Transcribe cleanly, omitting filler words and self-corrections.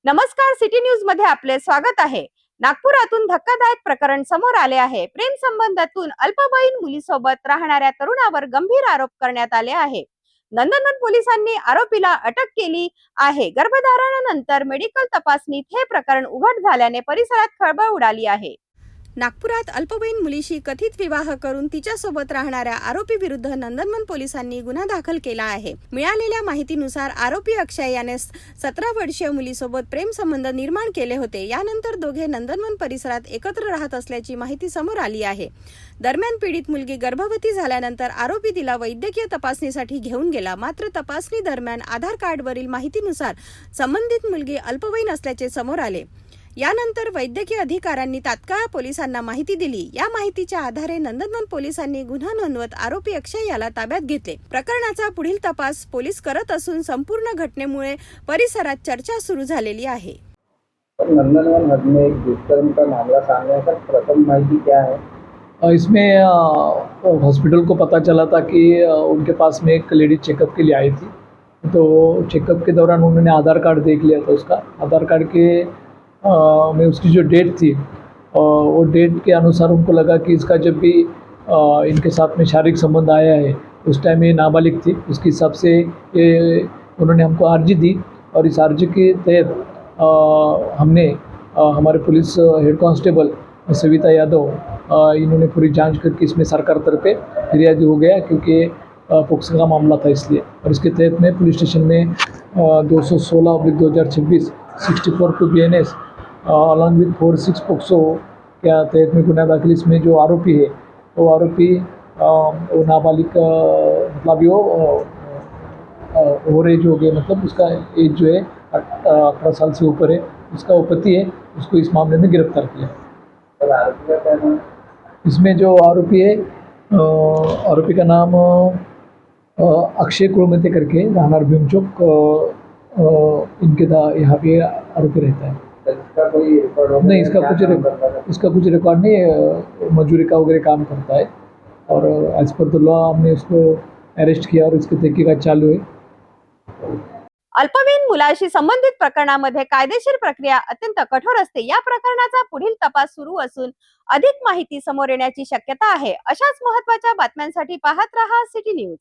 नमस्कार, city news मध्ये आपले स्वागत आहे। नागपुरातून धक्कादायक प्रकरण समोर आले आहे। प्रेम संबंधातून अल्पवयीन मुलीसोबत राहणाऱ्या तरुणावर गंभीर आरोप करण्यात आले आहे। नंदनवन पोलिसांनी आरोपीला अटक केली आहे। गर्भधारणानंतर मेडिकल तपासणीत हे प्रकरण उघड झाल्याने परिसरात खळबळ उडाली आहे। नागपुरात अल्पवयीन मुलीशी कथित विवाह करून तिच्यासोबत राहणाऱ्या आरोपी विरुद्ध नंदनवन पोलिसांनी गुन्हा दाखल केला आहे। मिळालेल्या माहितीनुसार आरोपी अक्षय याने 17 वर्षीय मुलीसोबत प्रेम संबंध निर्माण केले होते। यानंतर दोघे नंदनवन परिसरात एकत्र राहत असल्याची माहिती समोर आली आहे। दरम्यान पीडित मुलगी गर्भवती झाल्यानंतर आरोपी तिला वैद्यकीय तपासणीसाठी घेऊन गेला। मात्र तपासणी दरम्यान आधार कार्डवरील माहितीनुसार संबंधित मुलगी अल्पवयीन असल्याचे समोर आले। यानंतर वैद्यकीय अधिकाऱ्यांनी तात्काळ पोलिसांना माहिती दिली। या माहितीच्या आधारे नंदनवन पोलिसांनी गुन्हा नोंदवत आरोपी अक्षय याला ताब्यात घेतले। प्रकरणाचा पुढील तपास पोलीस करत असून संपूर्ण घटनेमुळे परिसरात चर्चा सुरू झालेली आहे। नंदनवन हद में एक दुष्कर्म का मामला सामने आया, प्रथम माहिती क्या है? इसमें हॉस्पिटल को पता चला था कि उनके पास में एक लेडीज चेकअप के लिए आई थी। तो चेकअप के दौरान उन्होंने आधार कार्ड देख लिया था। उसका आधार कार्ड के में उसकी जो डेट थी, वो डेट के अनुसार उनको लगा कि इसका जब भी इनके साथ में शारीरिक संबंध आया है उस टाइम ये नाबालिग थी। उसके हिसाब से ये उन्होंने हमको अर्जी दी और इस अर्जी के तहत हमने हमारे police head constable Savita Yadav इन्होंने पूरी जांच करके इसमें सरकार तरफे फिरियादी हो गया, क्योंकि पोक्सो का मामला था इसलिए। और इसके तहत में पुलिस स्टेशन में 216/2026 64 BNS अलॉन्ग विथ 46 पोक्सो के तहत में गुना दाखिल। इसमें जो आरोपी है वो आरोपी वो नाबालिग मतलब ओवर एज हो गए, मतलब उसका एज जो है 18 साल से ऊपर है। उसका वो पति है, उसको इस मामले में गिरफ्तार किया। और आरोपी का क्या नाम? इसमें जो आरोपी है, आरोपी का नाम अक्षय कुलमते करके राहणार भीमचौक इनके यहाँ पे आरोपी रहता है। इसका कोई रिकॉर्ड होगा? नहीं, क्या इसका कुछ रिकॉर्ड नहीं। मजदूरी का वगैरह काम करता है और एज पर द लॉ हमने उसको अरेस्ट किया और इसकी तहकीकात चालू है। अल्पवयीन मुलाशी संबंधित प्रकरणामध्ये कायदेशीर प्रक्रिया अत्यंत कठोर असते। या प्रकरणाचा पुढील तपास सुरू असून अधिक माहिती समोर येण्याची शक्यता आहे। अशाच महत्त्वाच्या बातम्यांसाठी पाहत रहा सिटी न्यूज।